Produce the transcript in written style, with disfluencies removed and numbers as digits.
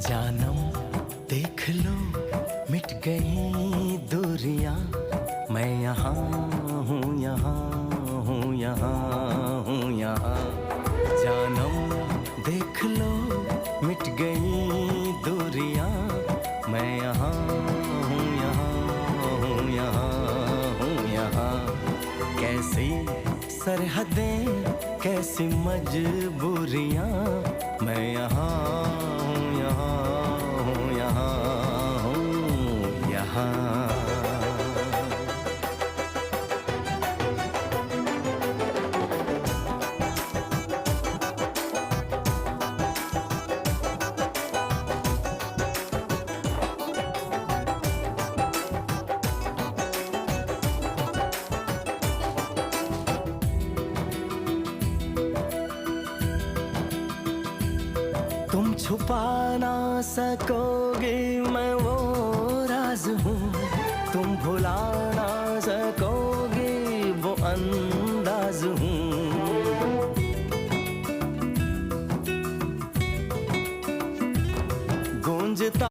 जानम देख लो मिट गई दूरियां, मैं यहाँ हूँ, यहाँ हूँ, यहाँ हूँ, यहाँ। जानम देख लो मिट गई दूरियां, मैं यहाँ हूँ, यहाँ हूँ, यहाँ हूँ, यहाँ। कैसी सरहदें कैसी मजबूरियां, मैं यहाँ हूँ, यहाँ हूँ, यहाँ हूँ, यहाँ। तुम छुपा ना सकोगे मैं वो राज हूँ, तुम भुला ना सकोगे वो अंदाज हूँ। गूंजता